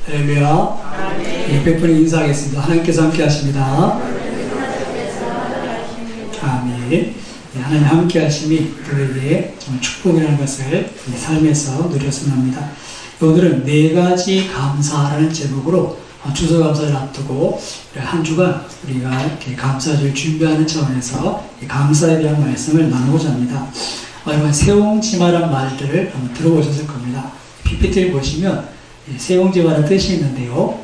할렐루야. 예, 100분의 인사하겠습니다. 하나님께서 함께 하십니다. 아멘. 예, 하나님 함께 하심이 우리에게 정말 축복이라는 것을 삶에서 누렸으면 합니다. 오늘은 4가지 감사라는 제목으로 추수감사를 앞두고 한 주간 우리가 이렇게 감사주를 준비하는 차원에서 감사에 대한 말씀을 나누고자 합니다. 여러분, 세옹지마란 말들을 한번 들어보셨을 겁니다. PPT를 보시면 세옹지마라는 뜻이 있는데요.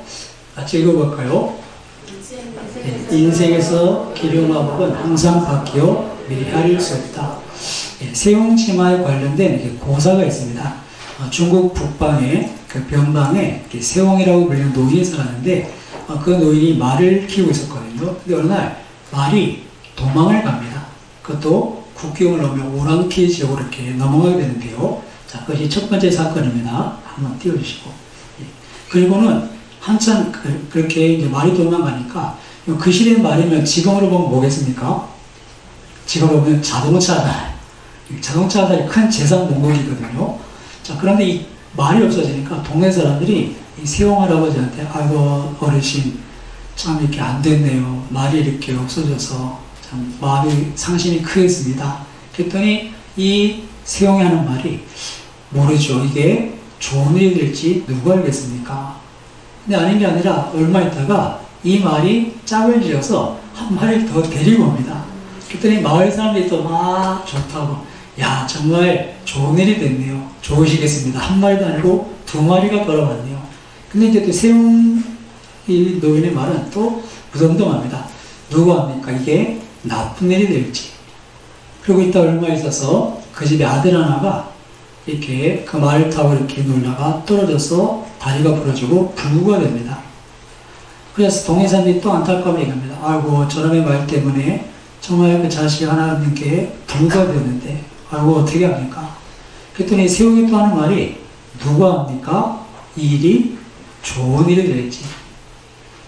같이 읽어볼까요? 인생에서 기름마법은 항상 바뀌어 미리 헤아릴 수 없다. 세옹지마에 관련된 고사가 있습니다. 중국 북방의 그 변방에 세옹이라고 불리는 노인이 살았는데 그 노인이 말을 키우고 있었거든요. 근데 어느 날 말이 도망을 갑니다. 그것도 국경을 넘어 오랑캐 지역으로 이렇게 넘어가게 되는데요. 자, 그것이 첫 번째 사건입니다. 한번 띄워주시고. 그리고는 한참 그렇게 이제 말이 도망가니까 그 시대의 말이면 지금으로 보면 뭐겠습니까? 지금으로 보면 자동차다. 자동차들이 큰 재산 목록이거든요. 자, 그런데 이 말이 없어지니까 동네 사람들이 이 세옹 할아버지한테 아이고 어르신 참 이렇게 안 됐네요. 말이 이렇게 없어져서 참 마음이 상심이 크겠습니다. 그랬더니 이 세옹이 하는 말이 모르죠. 이게 좋은 일이 될지 누가 알겠습니까? 근데 아닌 게 아니라 얼마 있다가 이 말이 짝을 지어서 한 마리를 더 데리고 옵니다. 그랬더니 마을 사람들이 또 막 좋다고, 야 정말 좋은 일이 됐네요. 좋으시겠습니다. 한 마리도 아니고 2마리가 걸어왔네요. 근데 이제 또 세옹 이 노인의 말은 또 무덤덤합니다. 누가 합니까? 이게 나쁜 일이 될지. 그리고 이따 얼마 있어서 그 집에 아들 하나가 이렇게 그 말을 타고 이렇게 놀다가 떨어져서 다리가 부러지고 불구가 됩니다. 그래서 동네 사람들이 또 안타까워 얘기합니다. 아이고 저놈의 말 때문에 정말 그 자식 하나님께 불구가 됐는데 아이고 어떻게 합니까? 그랬더니 세옹이 또 하는 말이 누가 합니까? 이 일이 좋은 일이 될지.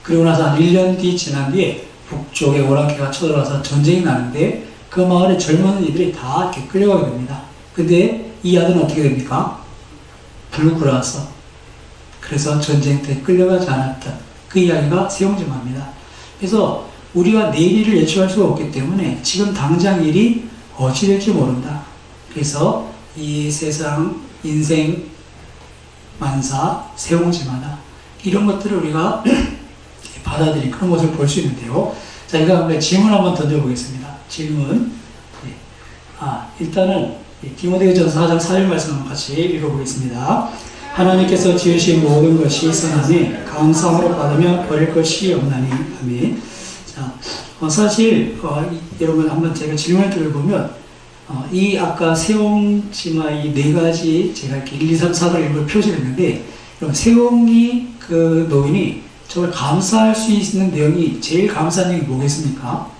그리고 나서 한 1년 뒤 지난 뒤에 북쪽에 오랑캐가 쳐들어와서 전쟁이 나는데 그 마을의 젊은 이들이 다 이렇게 끌려가게 됩니다. 근데 이 아들은 어떻게 됩니까? 불구라서. 그래서 전쟁 때 끌려가지 않았던 그 이야기가 세옹지마입니다. 그래서 우리가 내일 일을 예측할 수가 없기 때문에 지금 당장 일이 어찌 될지 모른다. 그래서 이 세상, 인생, 만사, 세옹지마다 이런 것들을 우리가 받아들인 그런 것을 볼 수 있는데요. 자, 이거 한번 질문 한번 던져보겠습니다. 질문. 일단은 디모데전서 4장 4절 말씀 한번 같이 읽어보겠습니다. 하나님께서 지으신 모든 것이 선하니 감사함으로 받으며 버릴 것이 없나니. 아멘. 자, 사실 여러분 한번 제가 질문을 들어보면 이 아까 세옹지마 이 4가지 제가 이렇게 1, 2, 3, 4를 일부러 표시했는데 세옹이 그 노인이 정말 감사할 수 있는 내용이 제일 감사한 내용이 뭐겠습니까?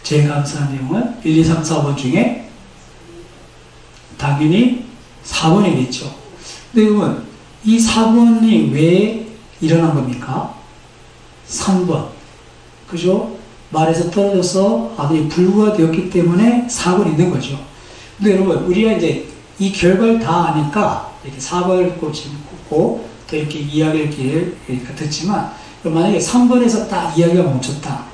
제일 감사한 내용은 1, 2, 3, 4번 중에 당연히 4번이겠죠. 근데 여러분 이 4번이 왜 일어난 겁니까? 3번 그죠? 말에서 떨어져서 아들이 불구가 되었기 때문에 4번이 있는 거죠. 근데 여러분 우리가 이제 이 결과를 다 아니까 이렇게 4번을 꼽고 또 이렇게 이야기를 이렇게 듣지만 만약에 3번에서 딱 이야기가 멈췄다.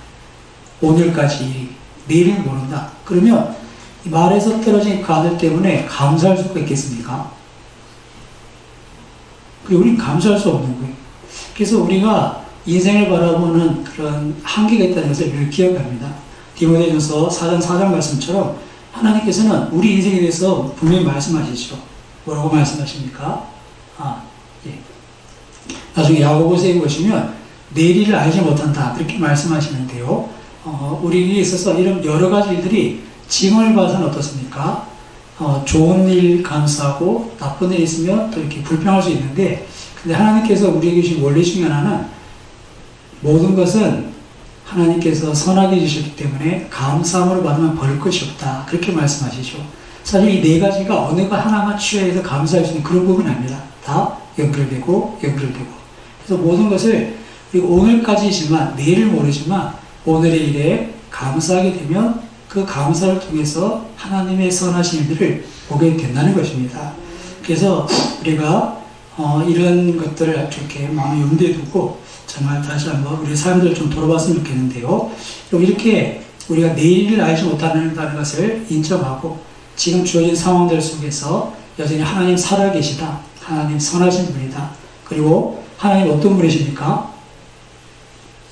오늘까지 내일은 모른다. 그러면 이 말에서 떨어진 그 아들 때문에 감사할 수가 있겠습니까? 그리고 우리는 감사할 수 없는 거예요. 그래서 우리가 인생을 바라보는 그런 한계가 있다는 것을 늘 기억합니다. 디모데전서 4장 4장 말씀처럼 하나님께서는 우리 인생에 대해서 분명히 말씀하시죠. 뭐라고 말씀하십니까? 나중에 야고보서에 보시면 내일을 알지 못한다 그렇게 말씀하시는데요. 우리에게 있어서 이런 여러 가지 일들이 지금을 봐서는 어떻습니까? 좋은 일 감사하고 나쁜 일 있으면 또 이렇게 불평할 수 있는데 근데 하나님께서 우리에게 주신 원리 중에 하나는 모든 것은 하나님께서 선하게 주셨기 때문에 감사함으로 받으면 버릴 것이 없다 그렇게 말씀하시죠. 사실 이 4가지가 어느 것 하나만 취해서 감사할 수 있는 그런 부분이 아닙니다. 다 연결되고 그래서 모든 것을 그리고 오늘까지지만 내일을 모르지만 오늘의 일에 감사하게 되면 그 감사를 통해서 하나님의 선하신 일들을 보게 된다는 것입니다. 그래서 우리가 이런 것들을 이렇게 마음에 염두에 두고 정말 다시 한번 우리 삶들을 좀 돌아봤으면 좋겠는데요. 이렇게 우리가 내일을 알지 못하는 것을 인정하고 지금 주어진 상황들 속에서 여전히 하나님 살아계시다. 하나님 선하신 분이다. 그리고 하나님 어떤 분이십니까?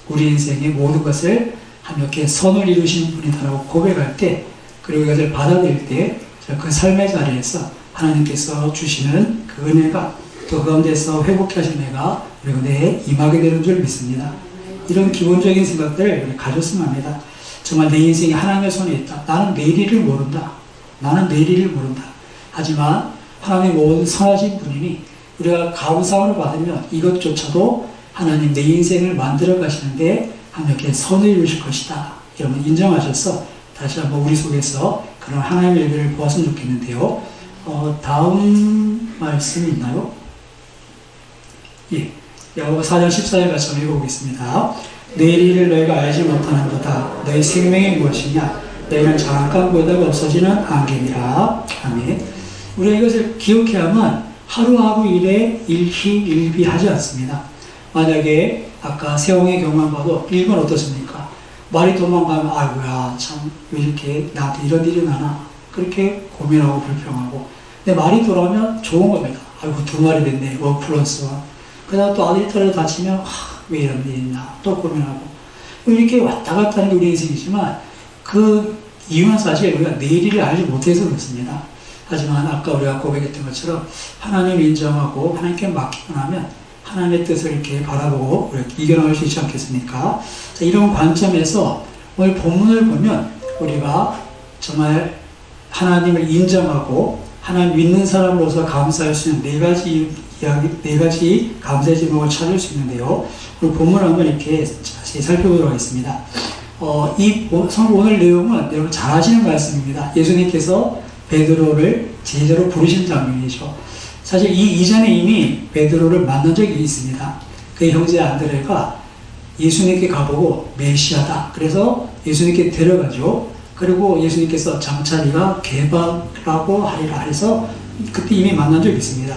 우리 인생의 모든 것을 이렇게 선을 이루신 분이다라고 고백할 때, 그리고 이것을 받아들일 때 그 삶의 자리에서 하나님께서 주시는 그 은혜가, 또 그 가운데서 회복케 하신 은혜가 우리 가운데 임하게 되는 줄 믿습니다. 이런 기본적인 생각들을 가졌으면 합니다. 정말 내 인생이 하나님의 손에 있다. 나는 내일을 모른다. 나는 내일을 모른다. 하지만 하나님의 모든 선하신 분이니 우리가 감사함을 받으면 이것조차도 하나님 내 인생을 만들어 가시는데 이렇게 선을 이루실 것이다. 여러분 인정하셔서 다시 한번 우리 속에서 그런 하나님의 일들을 보았으면 좋겠는데요. 다음 말씀이 있나요? 예. 야고보 4장 14절 같이 한번 읽어보겠습니다. 내일 일을 너희가 알지 못하는 거다. 너희 생명이 무엇이냐? 너희는 잠깐 보다가 없어지는 안개니라. 아멘. 우리가 이것을 기억해야 하면 하루하루 일에 일희일비하지 않습니다. 만약에 아까 세홍의 경우만 봐도 일본 어떻습니까? 말이 도망가면 아이고야 참 왜 이렇게 나한테 이런 일이 나나 그렇게 고민하고 불평하고, 근데 말이 돌아오면 좋은 겁니다. 아이고 2마리 됐네. 1+1. 그러다 또 아들이 떨어져 다치면 왜 이런 일이 있나 또 고민하고, 이렇게 왔다 갔다 하는 게 우리 인생이지만 그 이유는 사실 우리가 내일을 알지 못해서 그렇습니다. 하지만 아까 우리가 고백했던 것처럼 하나님을 인정하고 하나님께 맡기고 나면 하나님의 뜻을 이렇게 바라보고 우리가 이겨나갈 수 있지 않겠습니까? 자, 이런 관점에서 오늘 본문을 보면 우리가 정말 하나님을 인정하고 하나님 믿는 사람으로서 감사할 수 있는 네 가지 감사의 제목을 찾을 수 있는데요. 우리 본문을 한번 이렇게 자세히 살펴보도록 하겠습니다. 오늘 내용은 여러분 잘 아시는 말씀입니다. 예수님께서 베드로를 제자로 부르신 장면이죠. 사실 이 이전에 이미 베드로를 만난 적이 있습니다. 그의 형제 안드레가 예수님께 가보고 메시아다. 그래서 예수님께 데려가죠. 그리고 예수님께서 장차 네가 개바라고 하리라 해서 그때 이미 만난 적이 있습니다.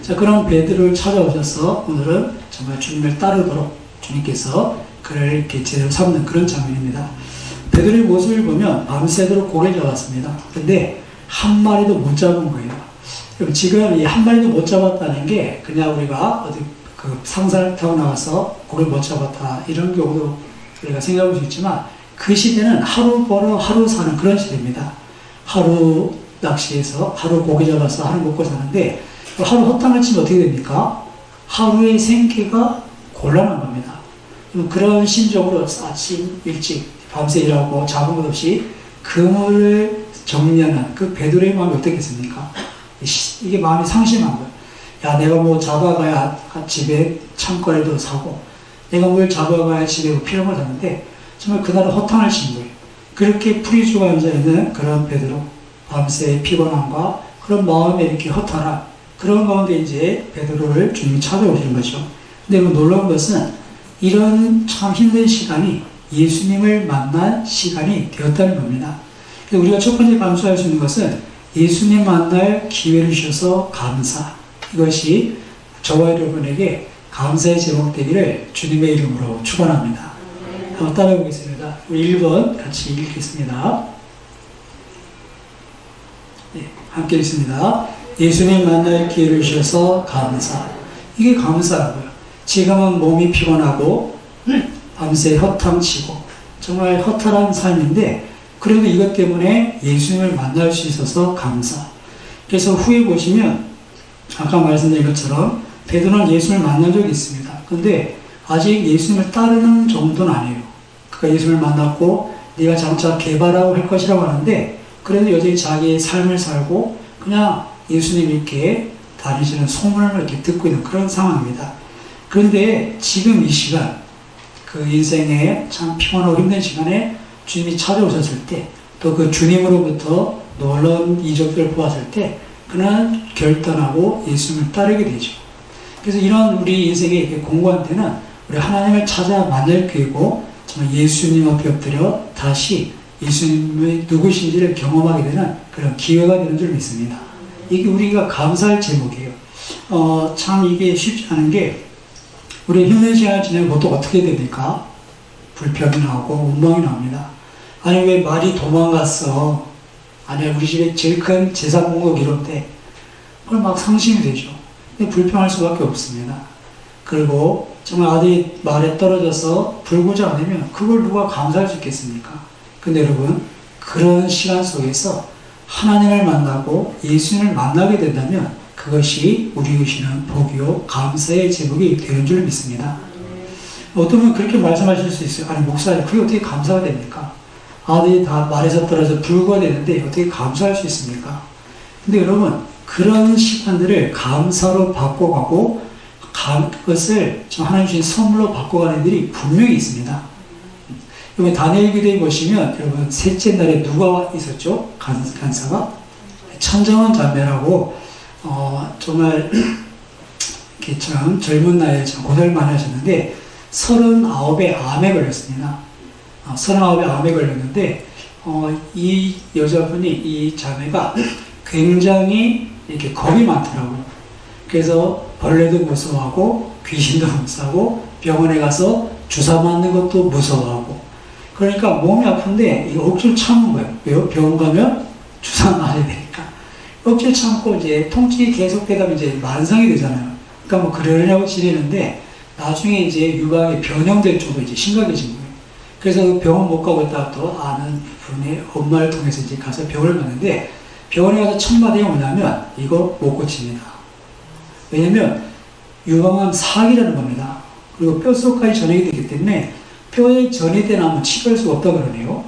자, 그럼 베드로를 찾아오셔서 오늘은 정말 주님을 따르도록 주님께서 그를 이렇게 제대로 삼는 그런 장면입니다. 베드로의 모습을 보면 밤새도록 고개를 잡았습니다. 근데 한 마리도 못 잡은 거예요. 지금 이 한 마리도 못 잡았다는 게 그냥 우리가 어디 그 상사를 타고 나가서 고기를 못 잡았다 이런 경우도 우리가 생각할 수 있지만, 그 시대는 하루 벌어 하루 사는 그런 시대입니다. 하루 낚시해서 하루 고기 잡아서 하루 먹고 사는데, 하루 허탕을 치면 어떻게 됩니까? 하루의 생계가 곤란한 겁니다. 그런 심정으로 아침 일찍 밤새 일하고 잡은 것 없이 그물을 정리하는 그 베드로의 마음이 어떻겠습니까? 이게 마음이 상심한 거예요. 야, 내가 뭐 잡아가야 집에 창거리도 사고, 내가 뭘 잡아가야 집에 필요한 걸 사는데, 정말 그날은 허탕을 친 거예요. 그렇게 풀이 죽어 앉아있는 그런 베드로, 밤새 피곤함과 그런 마음에 이렇게 허탈한 그런 가운데 이제 베드로를 주님이 찾아오시는 거죠. 근데 놀라운 것은 이런 참 힘든 시간이 예수님을 만난 시간이 되었다는 겁니다. 우리가 첫 번째 감사할 수 있는 것은 예수님 만날 기회를 주셔서 감사. 이것이 저와 여러분에게 감사의 제목 되기를 주님의 이름으로 축원합니다. 한번 따라해 보겠습니다. 우리 1번 같이 읽겠습니다. 네, 함께 읽습니다. 예수님 만날 기회를 주셔서 감사. 이게 감사라고요. 지금은 몸이 피곤하고 밤새 허탕치고 정말 허탈한 삶인데, 그래도 이것 때문에 예수님을 만날 수 있어서 감사. 그래서 후에 보시면 아까 말씀드린 것처럼 베드로는 예수님을 만난 적이 있습니다. 그런데 아직 예수님을 따르는 정도는 아니에요. 그가 예수님을 만났고 네가 장차 개바라고 할 것이라고 하는데, 그래도 여전히 자기의 삶을 살고 그냥 예수님 이렇게 다니시는 소문을 이렇게 듣고 있는 그런 상황입니다. 그런데 지금 이 시간, 그 인생의 참 피곤하고 힘든 시간에 주님이 찾아오셨을 때, 또 그 주님으로부터 놀라운 이적들을 보았을 때, 그는 결단하고 예수님을 따르게 되죠. 그래서 이런 우리 인생의 이렇게 공고한 때는 우리 하나님을 찾아 만날 기회고, 정말 예수님 앞에 엎드려 다시 예수님의 누구신지를 경험하게 되는 그런 기회가 되는 줄 믿습니다. 이게 우리가 감사할 제목이에요. 참 이게 쉽지 않은 게, 우리 힘든 시간을 지내면 보통 어떻게 됩니까? 불평이 나오고 원망이 나옵니다. 아니, 왜 말이 도망갔어? 아니, 우리 집에 제일 큰 재산 공급 이런데, 그걸 막 상심이 되죠. 근데 불평할 수밖에 없습니다. 그리고 정말 아들이 말에 떨어져서 불구지 않으면 그걸 누가 감사할 수 있겠습니까? 근데 여러분, 그런 시간 속에서 하나님을 만나고 예수님을 만나게 된다면 그것이 우리 주시는 복이요 감사의 제목이 되는 줄 믿습니다. 어떤 분은 그렇게 말씀하실 수 있어요. 아니, 목사님, 그게 어떻게 감사가 됩니까? 아들이 다 말에서 떨어져 불구가 되는데 어떻게 감사할 수 있습니까? 근데 여러분, 그런 시간들을 감사로 바꿔가고 그것을 하나님 주신 선물로 바꿔가는 일이 분명히 있습니다. 여러분, 다니엘 기도에 보시면 여러분, 셋째 날에 누가 있었죠? 간사가? 천정한 자매라고 정말 이렇게 참 젊은 나이에 참 고생을 많이 하셨는데 39의 암에 걸렸습니다. 39의 암에 걸렸는데 이 여자분이, 이 자매가 굉장히 이렇게 겁이 많더라고요. 그래서 벌레도 무서워하고 귀신도 무서워하고 병원에 가서 주사 맞는 것도 무서워하고, 그러니까 몸이 아픈데 이거 억지로 참은 거예요. 왜요? 병원 가면 주사 맞아야 되니까. 억지로 참고 이제 통증이 계속되다 보면 이제 만성이 되잖아요. 그러니까 뭐 그러려고 지내는데 나중에 이제 유방이 변형될 정도로 이제 심각해진 거예요. 그래서 병원 못 가고 있다가 또 아는 분의 엄마를 통해서 이제 가서 병원을 갔는데, 병원에 가서 첫마디가 뭐냐면 이거 못 고칩니다. 왜냐면 유방암 사기라는 겁니다. 그리고 뼛속까지 전이게 되기 때문에 뼈에 전이돼 나면 치료할 수가 없다고 그러네요.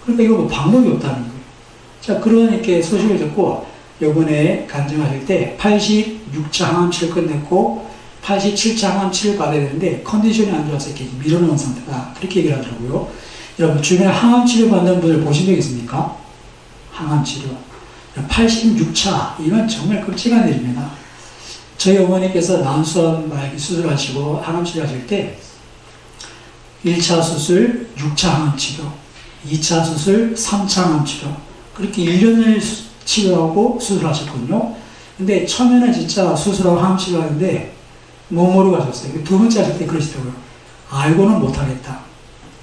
그러니까 이거 뭐 방법이 없다는 거예요. 자, 그런 이렇게 소식을 듣고 요번에 간증하실 때 86차 항암치를 끝냈고 87차 항암치를 받아야 되는데 컨디션이 안 좋아서 이렇게 밀어놓은 상태다, 그렇게 얘기를 하더라고요. 여러분, 주변에 항암치료 받는 분들 보신 적 있습니까? 항암치료 86차, 이건 정말 끔찍한 일입니다. 저희 어머니께서 난수암 말기 수술하시고 항암치료 하실 때 1차 수술 6차 항암치료, 2차 수술 3차 항암치료, 그렇게 1년을 치료하고 수술하셨거든요. 근데 처음에는 진짜 수술하고 항암치료 하는데 못 모르고 하셨어요. 두 번째 하실 때 그러시더라고요. 알고는 못하겠다.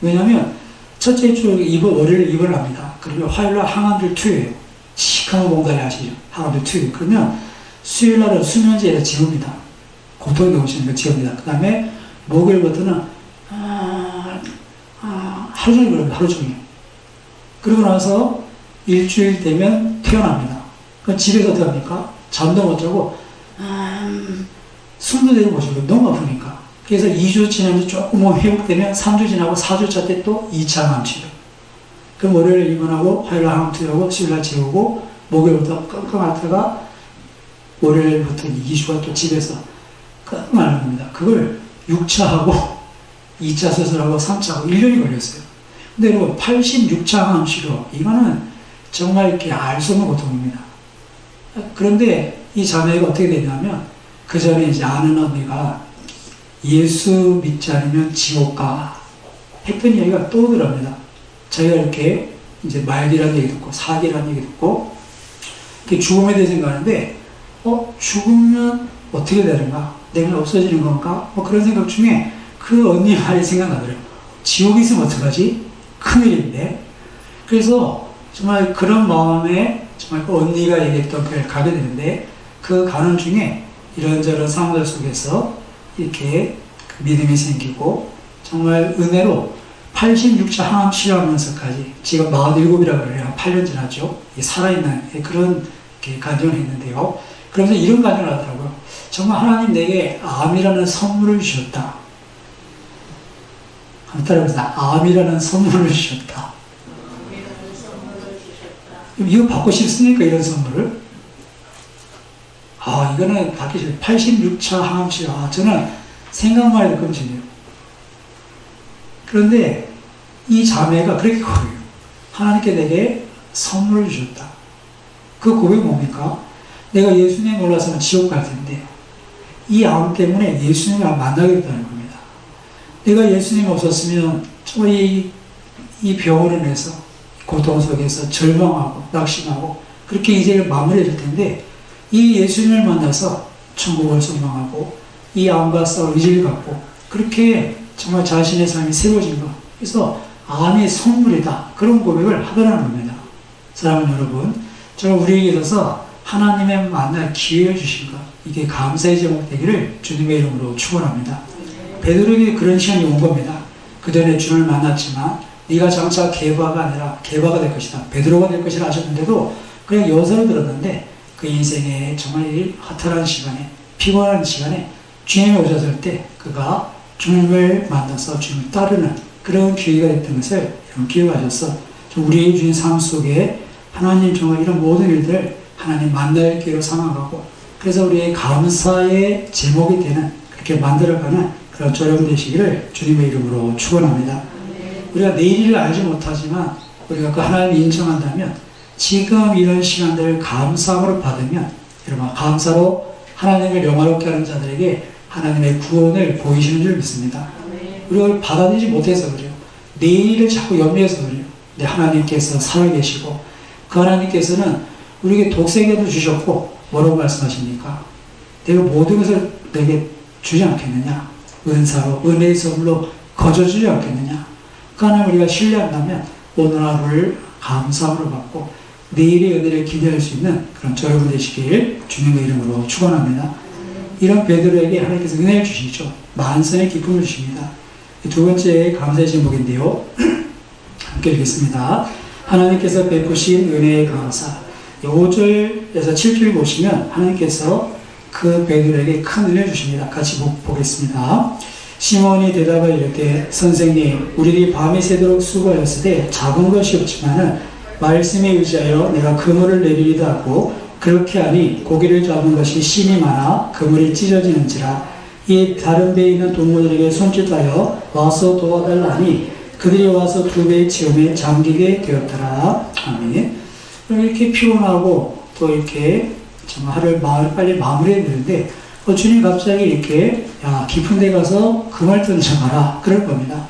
왜냐면 첫째 주 월요일 입원을 합니다. 그러면 화요일날 항암들 투여해요. 시커먼 봉다리 아시죠? 항암들 투여해요. 그러면 수요일날은 수면제를 지웁니다. 고통이 오시는 거 지웁니다. 그 다음에 목요일부터는 하루 종일 그럽니다. 하루 종일. 그러고 나서 일주일 되면 퇴원합니다. 그럼 집에서 어떻게 합니까? 잠도 못 자고 숨도 내려 못 쉬고 너무 아프니까. 그래서 2주 지나면서 조금 뭐 회복되면 3주 지나고 4주차 때 또 2차 항암치료. 그럼 월요일에 입원하고 화요일 항암 투여하고 수요일날 재우고 목요일부터 끙끙 앓다가 월요일부터 2주가 또 집에서 끙끙 앓는 겁니다. 그걸 6차하고 2차 수술하고 3차하고 1년이 걸렸어요. 근데 여러분, 86차 항암치료, 이거는 정말 이렇게 알 수 없는 고통입니다. 그런데 이 자매가 어떻게 되냐면, 그 전에 이제 아는 언니가 예수 믿지 않으면 지옥 가 했던 얘기가 또 오더랍니다. 저희가 이렇게 이제 말기라는 얘기 듣고 사기라는 얘기 듣고 이렇게 죽음에 대해 생각하는데, 죽으면 어떻게 되는가? 내가 없어지는 건가? 뭐 그런 생각 중에 그 언니 말이 생각나더라고요. 지옥에 있으면 어떡하지? 큰일인데. 그래서 정말 그런 마음에 정말 그 언니가 얘기했던 교회를 가게 되는데, 그 가는 중에 이런저런 상황들 속에서 이렇게 믿음이 생기고 정말 은혜로 86차 항암 치료하면서까지 지금 47이라고 그래요. 8년 지났죠. 살아있는 그런 간증을 했는데요. 그러면서 이런 간증을 하더라고요. 정말 하나님 내게 암이라는 선물을 주셨다. 한번 따라해보세요. 암이라는 선물을 주셨다. 이거 받고 싶습니까? 이런 선물을? 이거는 받기 싫어요. 86차 항암치료. 저는 생각만 해도 끔찍해요. 그런데 이 자매가 그렇게 고백해요. 하나님께 내게 선물을 주셨다. 그 고백이 뭡니까? 내가 예수님 몰라서는 지옥 갈 텐데 이 암 때문에 예수님을 만나겠다는 겁니다. 내가 예수님 없었으면 정말 이 병으로 인해서 고통 속에서 절망하고 낙심하고 그렇게 이제 마무리해질 텐데, 이 예수님을 만나서 천국을 소망하고 이 암과 싸울 의지를 갖고 그렇게 정말 자신의 삶이 세워진 것. 그래서 암이 선물이다. 그런 고백을 하더라는 겁니다. 사랑하는 여러분, 저는 우리에게 있어서 하나님의 만날 기회를 주신 것, 이게 감사의 제목 되기를 주님의 이름으로 축원합니다. 베드로에게 그런 시간이 온 겁니다. 그전에 주를 만났지만 네가 장차 게바가 아니라 게바가 될 것이다. 베드로가 될 것이라 하셨는데도 그냥 여서를 들었는데 그 인생의 정말 허탈한 시간에 피곤한 시간에 주님이 오셨을 때 그가 주님을 만나서 주님을 따르는 그런 기회가 됐던 것을 여러분 기억하셔서 우리의 주인 삶 속에 하나님 정말 이런 모든 일들을 하나님 만날 기회로 삼아가고 그래서 우리의 감사의 제목이 되는 그렇게 만들어가는 그런 저녁 되시기를 주님의 이름으로 축원합니다. 우리가 내일을 알지 못하지만 우리가 그 하나님을 인정한다면 지금 이런 시간들을 감사함으로 받으면 여러분 감사로 하나님을 영화롭게 하는 자들에게 하나님의 구원을 보이시는 줄 믿습니다. 우리가 받아들이지 못해서 그래요. 내일을 자꾸 염려해서 그래요. 근데 하나님께서 살아계시고 그 하나님께서는 우리에게 독생자도 주셨고 뭐라고 말씀하십니까? 내가 모든 것을 내게 주지 않겠느냐? 은사로 은혜의 선물로 거저주지 않겠느냐? 그 하나님 우리가 신뢰한다면 오늘 하루를 감사함으로 받고 내일의 은혜를 기대할 수 있는 그런 저 여러분 되시길 주님의 이름으로 축원합니다. 이런 베드로에게 하나님께서 은혜를 주시죠. 만선의 기쁨을 주십니다. 두 번째 감사의 제목인데요. 함께 읽겠습니다. 하나님께서 베푸신 은혜의 감사. 5절에서 7절 보시면 하나님께서 그 베드로에게 큰 은혜를 주십니다. 같이 보겠습니다. 시몬이 대답하여 이르되 선생님 우리들이 밤이 새도록 수고하였을 때 잡은 것이 없지만은 말씀에 의지하여 내가 그물을 내리리다 하고 그렇게 하니 고기를 잡은 것이 심이 많아 그물이 찢어지는지라 이 다른 배에 있는 동무들에게 손짓하여 와서 도와달라 하니 그들이 와서 두 배의 지음에 잠기게 되었더라. 아멘. 이렇게 피곤하고 또 이렇게 정말 하루를 빨리 마무리해야 되는데 주님 갑자기 이렇게 깊은 데 가서 그물 던져봐라 그럴 겁니다.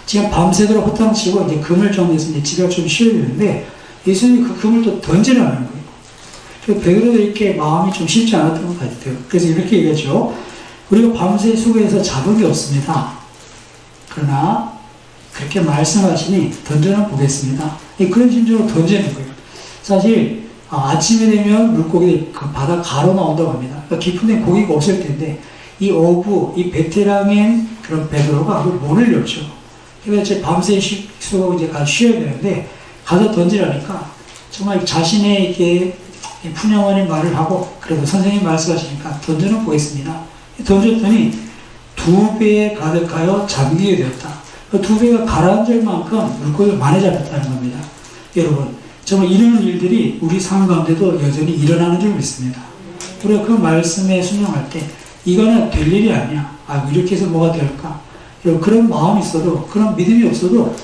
지금 밤새도록 허탕치고 이제 그물 정리해서 이제 집에 좀 쉬어야 되는데 예수님이 그 그물 또 던지라는 거예요. 베드로도 이렇게 마음이 좀 쉽지 않았던 것 같아요. 그래서 이렇게 얘기하죠. 우리가 밤새 수고해서 잡은 게 없습니다. 그러나 그렇게 말씀하시니 던져는 보겠습니다. 그런 심정으로 던지는 거예요. 사실 아침에 되면 물고기들이 그 바다 가로 나온다고 합니다. 그러니까 깊은 데 고기가 없을 텐데 이 어부, 이 베테랑인 그런 베드로가 그걸 못 흘렸죠. 그래서 이제 밤새 수고 이제 가서 쉬어야 되는데 가서 던지라니까 정말 자신의 이렇게 푸념하는 말을 하고 그래도 선생님 말씀하시니까 던져는 보겠습니다. 던졌더니 두 배에 가득하여 잠기게 되었다. 두 배가 가라앉을 만큼 물고기가 많이 잡혔다는 겁니다. 여러분 정말 이런 일들이 우리 삶 가운데도 여전히 일어나는 줄 믿습니다. 우리가 그 말씀에 순종할 때 이거는 될 일이 아니야. 이렇게 해서 뭐가 될까? 그런 마음이 있어도 그런 믿음이 없어도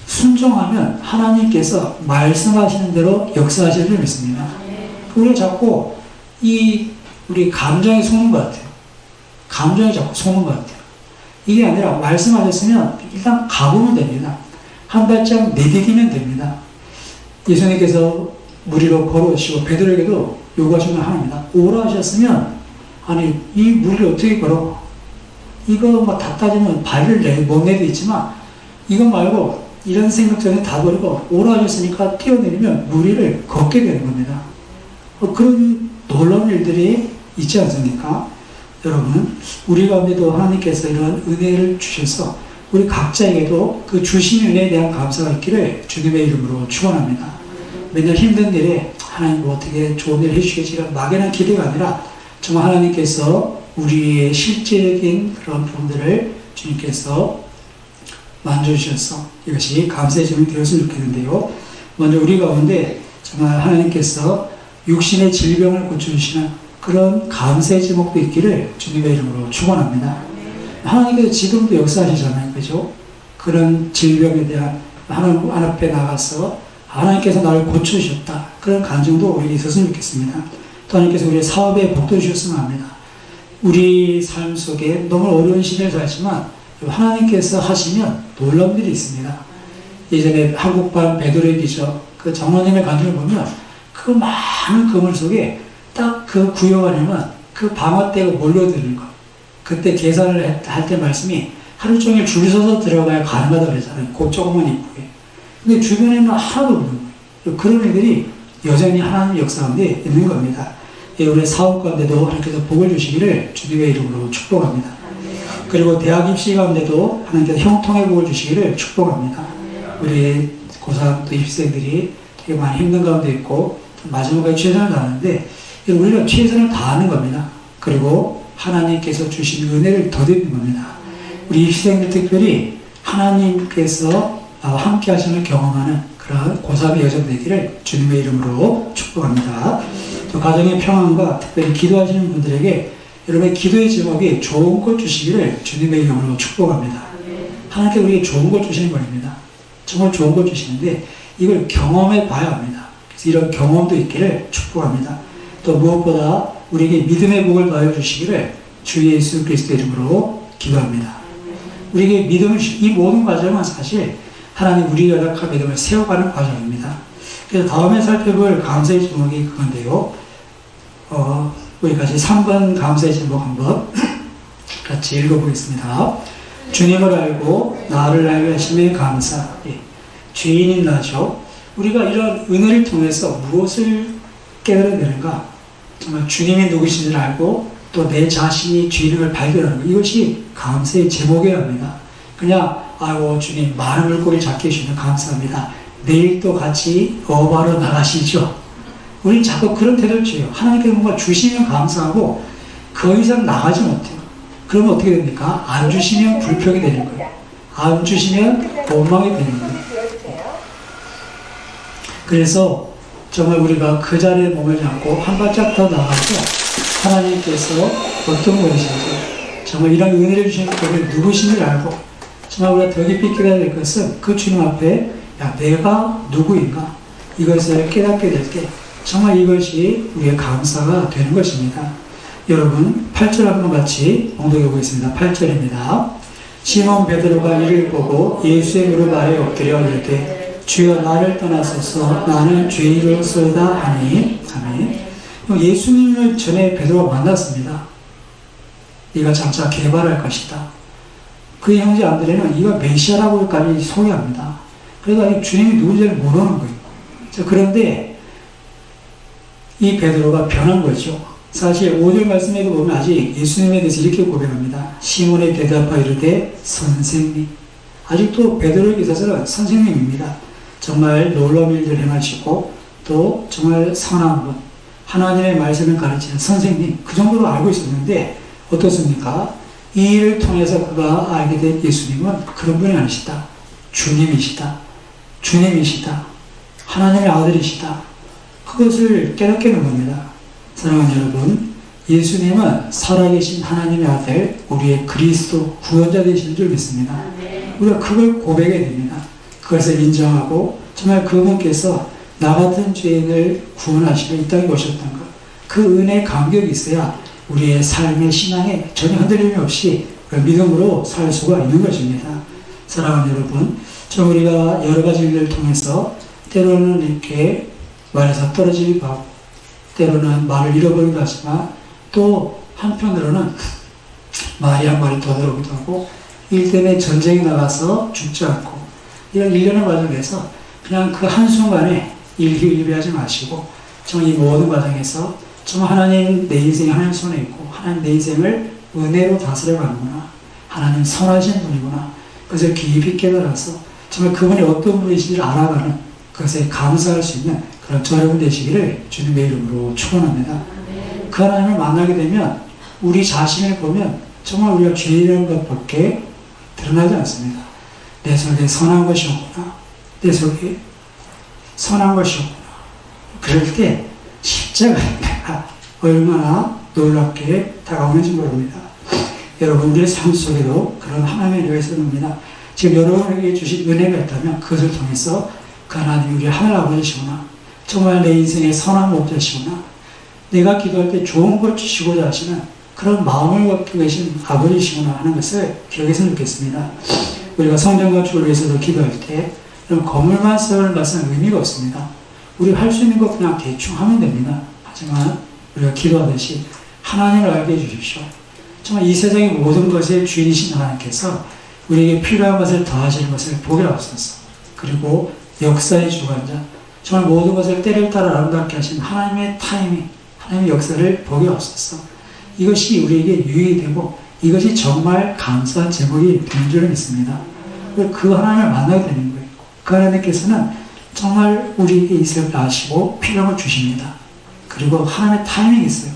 순종하면 하나님께서 말씀하시는 대로 역사하실 줄 믿습니다. 우리가 자꾸 우리 감정에 속는 것 같아요. 감정에 자꾸 속는 것 같아요. 이게 아니라 말씀하셨으면 일단 가보면 됩니다. 한 발짝 내디디면 됩니다. 예수님께서 무리로 걸어오시고 베드로에게도 요구하신 건 하나입니다. 오라 하셨으면 이 무리를 어떻게 걸어? 이거 다 따지면 발을 못 내딛지만 이거 말고 이런 생각 전에 다 버리고 오라 하셨으니까 뛰어내리면 무리를 걷게 되는 겁니다. 그런 놀라운 일들이 있지 않습니까? 여러분 우리 가운데도 하나님께서 이런 은혜를 주셔서 우리 각자에게도 그 주신 은혜에 대한 감사가 있기를 주님의 이름으로 축원합니다. 맨날 힘든 일에 하나님 어떻게 좋은 일 해주시겠지 이런 막연한 기대가 아니라 정말 하나님께서 우리의 실제적인 그런 부분들을 주님께서 만져주셔서 이것이 감사의 점이 되었으면 좋겠는데요. 먼저 우리 가운데 정말 하나님께서 육신의 질병을 고쳐주시는 그런 감사의 제목도 있기를 주님의 이름으로 축원합니다. 하나님께서 지금도 역사하시잖아요. 그죠? 그런 질병에 대한 하나님 앞에 나가서 하나님께서 나를 고쳐주셨다. 그런 간증도 우리에게 있었으면 좋겠습니다. 또 하나님께서 우리의 사업에 복도 주셨으면 합니다. 우리 삶 속에 너무 어려운 시대를 살지만 하나님께서 하시면 놀라운 일이 있습니다. 예전에 한국판 베드로의 기적 그 장로님의 간증을 보면 그 많은 그물 속에 딱 그 구역 안에만 그 방어 때가 몰려드는 거. 그때 계산을 할 때 말씀이 하루 종일 줄 서서 들어가야 가능하다고 그랬잖아요. 그 조그만 입구에. 근데 주변에는 하나도 없는 거예요. 그런 애들이 여전히 하나님 역사 가운데 있는 겁니다. 우리 사업 가운데도 하나님께서 복을 주시기를 주님의 이름으로 축복합니다. 그리고 대학 입시 가운데도 하나님께서 형통의 복을 주시기를 축복합니다. 우리 고3 또 입시생들이 되게 많이 힘든 가운데 있고 마지막까지 최선을 다하는데 우리가 최선을 다하는 겁니다. 그리고 하나님께서 주신 은혜를 더듬는 겁니다. 우리 입시생들 특별히 하나님께서 함께 하심을 경험하는 그런 고3의 여정 되기를 주님의 이름으로 축복합니다. 또 가정의 평안과 특별히 기도하시는 분들에게 여러분의 기도의 제목이 좋은 것 주시기를 주님의 이름으로 축복합니다. 하나님께 우리에게 좋은 것 주시는 분입니다. 정말 좋은 것 주시는데 이걸 경험해 봐야 합니다. 그래서 이런 경험도 있기를 축복합니다. 또 무엇보다 우리에게 믿음의 복을 더해 주시기를 주 예수 그리스도의 이름으로 기도합니다. 우리에게 믿음을 이 모든 과정은 사실 하나님 우리 연약한 믿음을 세워가는 과정입니다. 그래서 다음에 살펴볼 감사의 제목이 그건데요. 우리 같이 3번 감사의 제목 한번 같이 읽어보겠습니다. 주님을 알고 나를 알게 하심에 감사. 죄인인 나죠. 우리가 이런 은혜를 통해서 무엇을 깨달아야 되는가? 정말 주님이 누구신지를 알고 또 내 자신이 죄인을 발견하는 것. 이것이 감사의 제목이어야 합니다. 그냥 아이고 주님 많은 물고기를 잡게 해주시면 감사합니다. 내일 또 같이 어바로 나가시죠. 우리는 자꾸 그런 태도를 취해요. 하나님께서 뭔가 주시면 감사하고 그 이상 나가지 못해요. 그러면 어떻게 됩니까? 안 주시면 불평이 되는 거예요. 안 주시면 원망이 되는 거예요. 그래서 정말 우리가 그 자리에 머물지 않고 한 발짝 더 나가서 하나님께서 어떤 분이신지 정말 이런 은혜를 주시는 분이 누구신지를 알고 정말 우리가 더 깊이 깨달아야 될 것은 그 주님 앞에 야 내가 누구인가 이것을 깨닫게 될 때 정말 이것이 우리의 감사가 되는 것입니다. 여러분 8절 한번 같이 봉독해 보겠습니다. 8절입니다. 시몬 베드로가 이를 보고 예수의 무릎 아래 엎드려 이르되 주여 나를 떠나소서 나는 죄인으로소이다 하니. 아멘. 예수님을 전에 베드로가 만났습니다. 네가 장차 개발할 것이다. 그의 형제 안드레는 이가 메시아라고까지 소개합니다. 그러니까 주님이 누군지를 모르는 거예요. 그런데 이 베드로가 변한 거죠. 사실 5절 말씀에도 보면 아직 예수님에 대해서 이렇게 고백합니다. 시몬의 대답하여 이르되 선생님. 아직도 베드로에게 있어서는 선생님입니다. 정말 놀라운 일들을 행하시고 또 정말 선한 분, 하나님의 말씀을 가르치는 선생님, 그 정도로 알고 있었는데 어떻습니까? 이 일을 통해서 그가 알게 된 예수님은 그런 분이 아니시다. 주님이시다. 주님이시다. 하나님의 아들이시다. 그것을 깨닫게 된 겁니다. 사랑하는 여러분, 예수님은 살아계신 하나님의 아들, 우리의 그리스도 구원자 되시는 줄 믿습니다. 우리가 그걸 고백해야 됩니다. 그것을 인정하고 정말 그분께서 나 같은 죄인을 구원하시고 이 땅에 오셨던 것, 그 은혜의 감격이 있어야 우리의 삶의 신앙에 전혀 흔들림이 없이 믿음으로 살 수가 있는 것입니다. 사랑하는 여러분, 저 우리가 여러 가지 일을 통해서 때로는 이렇게 말에서 떨어지기도 하고 때로는 말을 잃어버리기도 하지만 또 한편으로는 말이 한 마리 더 들어오기도 하고 일 때문에 전쟁에 나가서 죽지 않고 이런 일련의 과정에서 그냥 그 한순간에 일희일비하지 마시고 정말 이 모든 과정에서 정말 하나님 내 인생이 하나님 손에 있고 하나님 내 인생을 은혜로 다스려 가는구나. 하나님 선하신 분이구나. 그것을 깊이 깨달아서 정말 그분이 어떤 분이신지를 알아가는 그것에 감사할 수 있는 그런 저 여러분 되시기를 주님의 이름으로 축원합니다. 그 하나님을 만나게 되면 우리 자신을 보면 정말 우리가 죄인인 것밖에 드러나지 않습니다. 내 속에 선한 것이 없구나. 내 속에 선한 것이 없구나. 그럴 때 십자가가 얼마나 놀랍게 다가오는지 모릅니다. 여러분 우리의 삶 속에도 그런 하나님의 은혜가 있습니다. 지금 여러분에게 주신 은혜가 있다면 그것을 통해서 그 하나님이 우리 하늘 아버지시구나. 정말 내 인생의 선한 목자시구나. 내가 기도할 때 좋은 걸 주시고자 하시는 그런 마음을 갖고 계신 아버지시구나 하는 것을 기억했으면 좋겠습니다. 우리가 성전 건축을 위해서도 기도할 때 건물만 세우는 것은 의미가 없습니다. 우리가 할 수 있는 것 그냥 대충 하면 됩니다. 하지만 우리가 기도하듯이 하나님을 알게 해주십시오. 정말 이 세상의 모든 것의 주인이신 하나님께서 우리에게 필요한 것을 더하시는 것을 보게 하옵소서. 그리고 역사의 주관자, 정말 모든 것을 때를 따라 아름답게 하신 하나님의 타이밍, 하나님의 역사를 보게 하옵소서. 이것이 우리에게 유익이 되고 이것이 정말 감사한 제목이 되는 줄을 믿습니다. 그 하나님을 만나게 되는 거예요. 그 하나님께서는 정말 우리에게 이것을 아시고 필요한 걸 주십니다. 그리고 하나님의 타이밍이 있어요.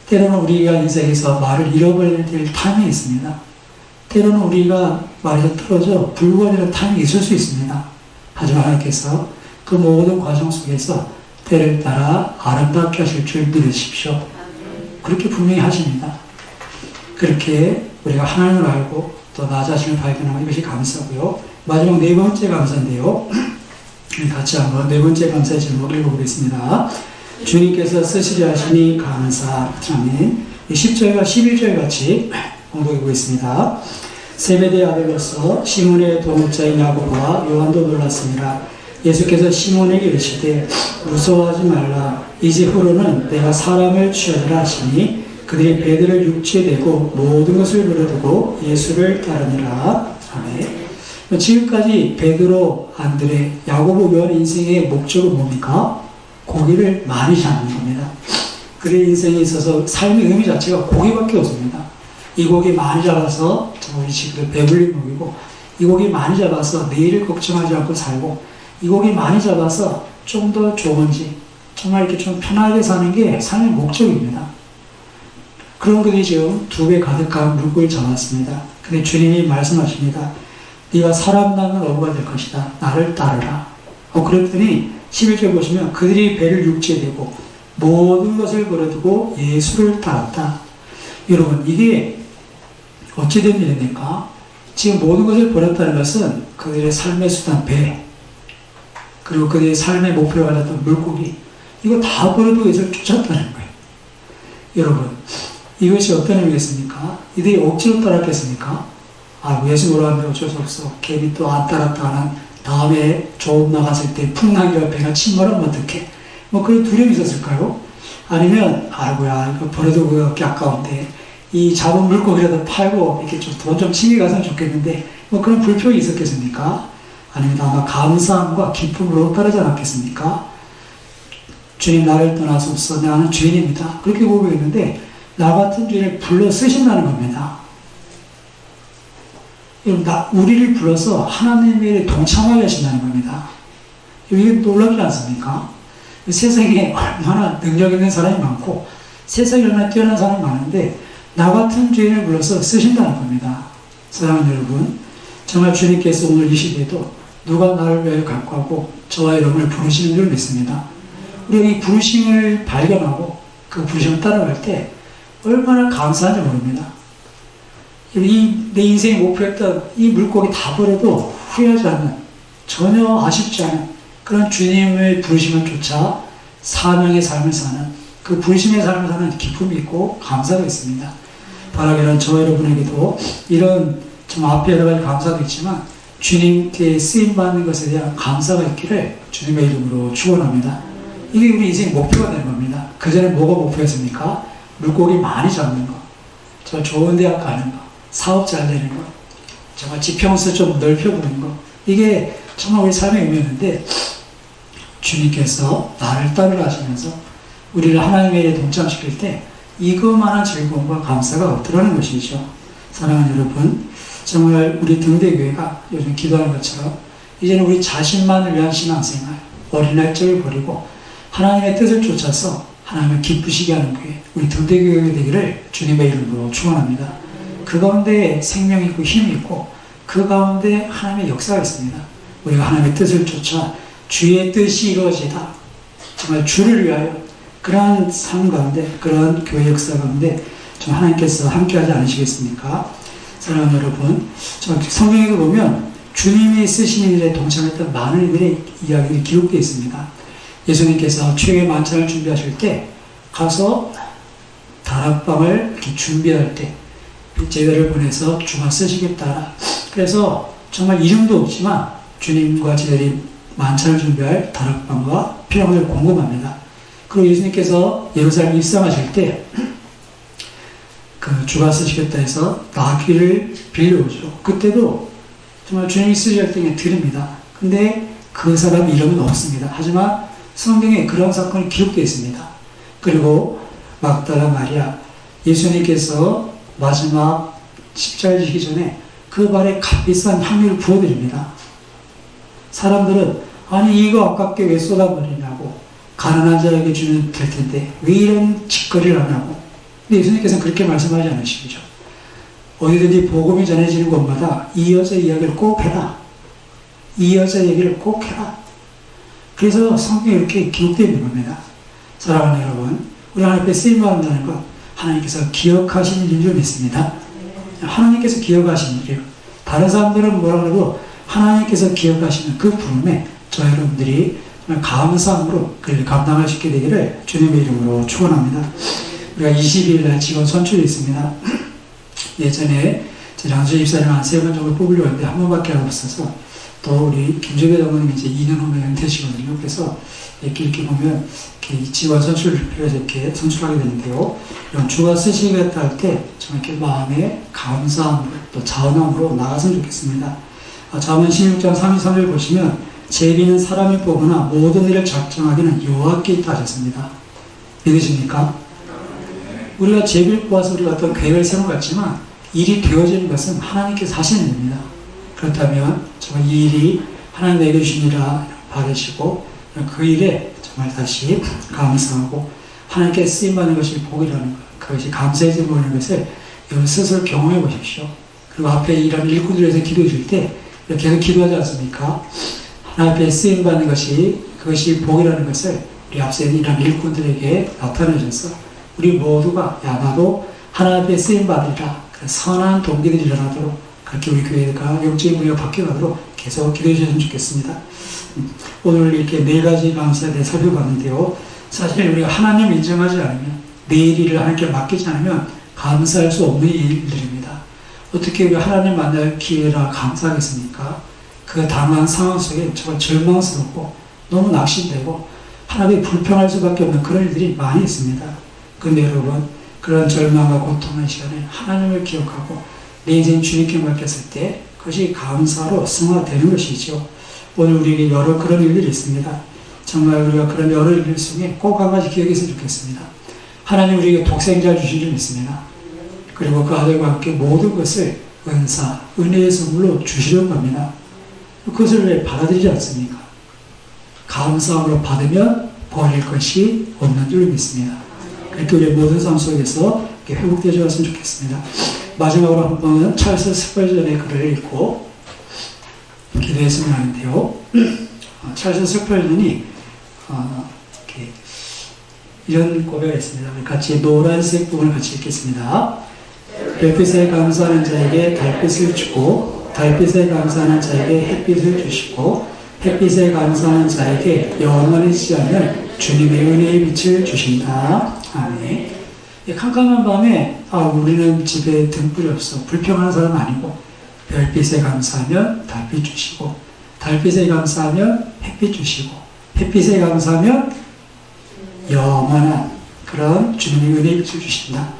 때로는 우리가 인생에서 말을 잃어버려야 될 타이밍이 있습니다. 때로는 우리가 말이 떨어져 불구하는 타이밍이 있을 수 있습니다. 하지만 하나님께서 그 모든 과정 속에서 때를 따라 아름답게 하실 줄 믿으십시오. 그렇게 분명히 하십니다. 그렇게 우리가 하나님을 알고 또 나 자신을 발견하는 것이 감사고요. 마지막 네 번째 감사인데요. 같이 한번 네 번째 감사의 제목을 읽어보겠습니다. 주님께서 쓰시려 하시니 감사. 아멘. 10절과 11절 같이 공독해 보겠습니다. 세베대의 아들로서 시몬의 동업자인 야고보와 요한도 놀랐습니다. 예수께서 시몬에게 이르시되 무서워하지 말라. 이제 후로는 내가 사람을 취하리라 하시니 그들이 베드로를 육지에 대고 모든 것을 버려두고 예수를 따르니라. 아멘. 지금까지 베드로, 안드레, 야고보, 요한 인생의 목적은 뭡니까? 고기를 많이 잡는 겁니다. 그의 인생에 있어서 삶의 의미 자체가 고기밖에 없습니다. 이 고기 많이 잡아서 우리 지금 배불리 먹이고, 이 고기 많이 잡아서 내일을 걱정하지 않고 살고, 이 고기 많이 잡아서 좀 더 좋은지 정말 이렇게 좀 편하게 사는 게 삶의 목적입니다. 그런 그들이 지금 2배 가득한 물고기를 잡았습니다. 근데 주님이 말씀하십니다. 네가 사람 낳는 어부가 될 것이다. 나를 따르라. 그랬더니 11절 보시면 그들이 배를 육지에 대고 모든 것을 버려두고 예수를 따랐다. 여러분, 이게 어찌된 일입니까? 지금 모든 것을 버렸다는 것은 그들의 삶의 수단 배, 그리고 그들의 삶의 목표가 되었던 물고기, 이거 다 버려두고 예수를 쫓았다는 거예요. 여러분, 이것이 어떤 의미겠습니까? 이들이 억지로 따랐겠습니까? 예수 몰아가면 어쩔 수 없어. 괜히 또 안 따랐다는 다음에 조업 나갔을 때 풍랑이라 배가 침몰하면 어떡해? 그런 두려움이 있었을까요? 아니면, 이거 버려두고 그렇게 아까운데, 이 잡은 물고기라도 팔고, 이렇게 좀 돈 좀 챙겨 갔으면 좋겠는데, 그런 불평이 있었겠습니까? 아니면 아마 감사함과 기쁨으로 따르지 않았겠습니까? 주님 나를 떠나소서, 나는 죄인입니다. 그렇게 고백했는데, 나 같은 죄를 불러 쓰신다는 겁니다. 우리를 불러서 하나님의 일에 동참하게 하신다는 겁니다. 이게 놀랍지 않습니까? 세상에 얼마나 능력 있는 사람이 많고 세상에 얼마나 뛰어난 사람이 많은데 나 같은 죄인을 불러서 쓰신다는 겁니다. 사랑하는 여러분, 정말 주님께서 오늘 이 시대에도 누가 나를 위하여 각구하고 저와 여러분을 부르시는 줄 믿습니다. 우리가 이 부르심을 발견하고 그 부르심을 따라갈 때 얼마나 감사한지 모릅니다. 내 인생의 목표였던 이 물고기 다 버려도 후회하지 않는, 전혀 아쉽지 않은 그런 주님의 부르심을 쫓아 사명의 삶을 사는, 그 부르심의 삶을 사는 기쁨이 있고 감사가 있습니다. 바라기는 저와 여러분에게도 이런 좀 앞에 여러 가지 감사도 있지만 주님께 쓰임받는 것에 대한 감사가 있기를 주님의 이름으로 축원합니다. 이게 우리 인생의 목표가 되는 겁니다. 그 전에 뭐가 목표였습니까? 물고기 많이 잡는 거, 저 좋은 대학 가는 거, 사업 잘 되는 거, 정말 지평수 좀 넓혀보는 거, 이게 정말 우리 삶의 의미였는데 주님께서 나를 따르라 하시면서 우리를 하나님의 일에 동참시킬 때 이것만한 즐거움과 감사가 없더라는 것이죠. 사랑하는 여러분, 정말 우리 등대교회가 요즘 기도하는 것처럼 이제는 우리 자신만을 위한 신앙생활, 어린날 적을 버리고 하나님의 뜻을 쫓아서 하나님을 기쁘시게 하는 교회, 우리 등대교회가 되기를 주님의 이름으로 축원합니다. 그 가운데 생명이 있고 힘이 있고 그 가운데 하나님의 역사가 있습니다. 우리가 하나님의 뜻을 쫓아 주의 뜻이 이루어지다, 정말 주를 위하여 그러한 삶 가운데, 그러한 교회 역사 가운데 좀 하나님께서 함께하지 않으시겠습니까? 사랑하는 여러분, 성경에 보면 주님이 쓰신 일에 동참했던 많은 이들의 이야기들이 기록되어 있습니다. 예수님께서 최후의 만찬을 준비하실 때 가서 다락방을 이렇게 준비할 때 제자를 보내서 주가 쓰시겠다. 그래서 정말 이름도 없지만 주님과 제자들이 만찬을 준비할 다락방과 필요한 것을 공급합니다. 그리고 예수님께서 예루살렘에 입성하실 때 그 주가 쓰시겠다 해서 나귀를 빌려오죠. 그때도 정말 주님이 쓰실 때에 드립니다. 근데 그 사람 이름은 없습니다. 하지만 성경에 그런 사건이 기록되어 있습니다. 그리고 막달라 마리아, 예수님께서 마지막 십자가를 지기 전에 그 발에 값비싼 향유를 부어드립니다. 사람들은 아니 이거 아깝게 왜 쏟아버리냐고, 가난한 자에게 주면 될 텐데 왜 이런 짓거리를 하냐고. 근데 예수님께서는 그렇게 말씀하지 않으시죠. 어디든지 복음이 전해지는 곳마다 이 여자 이야기를 꼭 해라. 이 여자 얘기를 꼭 해라. 그래서 성경에 이렇게 기록되어 있는 겁니다. 사랑하는 여러분, 우리 하나님 앞에 쓰임받는다는 것, 하나님께서 기억하시는 일을 믿습니다. 하나님께서 기억하시는 일이에요. 다른 사람들은 뭐라 그래도 하나님께서 기억하시는 그 부름에 저 여러분들이 정말 감사함으로 그를 감당할 수 있게 되기를 주님의 이름으로 축원합니다. 우리가 20일 날 직원 선출이 있습니다. 예전에 제 장수 집사님 한 3번 정도 뽑으려고 했는데 한 번밖에 안 없어서, 또 우리 김주배 장모님 이제 2년 후면 은퇴시거든요. 그래서 이렇게 보면 이렇게 직원 선출을 해서 이렇게 선출하게 되는데요. 이런 주가 쓰시겠다 할 때 정말 이렇게 마음에 감사함으로 또 자원함으로 나갔으면 좋겠습니다. 잠언 16장 33절 보시면 제비는 사람이 보거나 모든 일을 작정하기는 여호와께 있다 하셨습니다. 믿으십니까? 우리가 제비를 뽑아서 우리가 어떤 계획을 세운 것 같지만 일이 되어지는 것은 하나님께서 하시는 일입니다. 그렇다면 정말 이 일이 하나님 내게 주시니라 받으시고 그 일에 정말 다시 감사하고 하나님께 쓰임받는 것이 복이라는 것, 그것이 감사의 제목이라는 것을 여러분 스스로 경험해 보십시오. 그리고 앞에 일하는 일꾼들에서 기도해 줄 때 계속 기도하지 않습니까? 하나님 앞에 쓰임받는 것이, 그것이 복이라는 것을 우리 앞서 일하는 일꾼들에게 나타내셔서 우리 모두가 야 나도 하나님 앞에 쓰임받으리라, 선한 동기들이 일어나도록, 그렇게 우리 교회가 영적인 분위기가 바뀌어가도록 계속 기도해 주셨으면 좋겠습니다. 오늘 이렇게 4가지 감사에 대해 살펴봤는데요. 사실 우리가 하나님 인정하지 않으면, 내일 일을 하나님께 맡기지 않으면 감사할 수 없는 일들입니다. 어떻게 우리 하나님 만날 기회라 감사하겠습니까? 그 당한 상황 속에 정말 절망스럽고 너무 낙심되고 하나님이 불평할 수밖에 없는 그런 일들이 많이 있습니다. 그런데 여러분, 그런 절망과 고통의 시간에 하나님을 기억하고 내 인생 주님께 맡겼을 때 그것이 감사로 승화되는 것이죠. 오늘 우리에게 여러 그런 일들이 있습니다. 정말 우리가 그런 여러 일들 속에 꼭 한 가지 기억했으면 좋겠습니다. 하나님 우리에게 독생자 주신 줄 믿습니다. 그리고 그 아들과 함께 모든 것을 은사, 은혜의 선물로 주시려고 합니다. 그것을 왜 받아들이지 않습니까? 감사함으로 받으면 버릴 것이 없는 줄 믿습니다. 그렇게 우리의 모든 삶 속에서 회복되어 왔으면 좋겠습니다. 마지막으로 한번 찰스 스펄전의 글을 읽고 기도했으면 하는데요. 찰스 스펄전이 이런 고백을 했습니다. 같이 노란색 부분을 같이 읽겠습니다. 별빛에 감사하는 자에게 달빛을 주고, 달빛에 감사하는 자에게 햇빛을 주시고, 햇빛에 감사하는 자에게 영원히 지지 않는 주님의 은혜의 빛을 주신다. 아멘. 캄캄한 밤에 우리는 집에 등불이 없어 불평하는 사람 아니고, 별빛에 감사하면 달빛 주시고, 달빛에 감사하면 햇빛 주시고, 햇빛에 감사하면 영원한 그런 주님의 은혜의 빛을 주신다.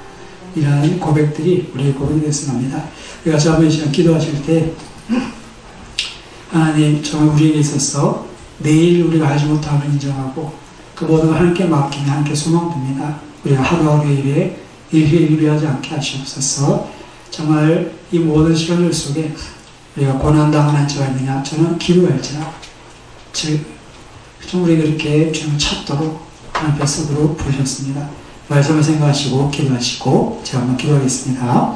이러한 고백들이 우리의 고백이 됐으면 합니다. 우리가 잠언 시간 기도하실 때 하나님 정말 우리에게 있어서 내일 우리가 알지 못함을 인정하고 그 모든 걸 하나님께 맡기며 하나님께 소망됩니다. 우리가 하루하루 일에 일회일비하지 않게 하시옵소서. 정말 이 모든 시간들 속에 우리가 고난당한 자가 있느냐, 저는 기도할지라 즉 우리가 이렇게 주님을 찾도록 하나님 뱃속으로 부르셨습니다. 말씀을 생각하시고 기도하시고 제가 한번 기도하겠습니다.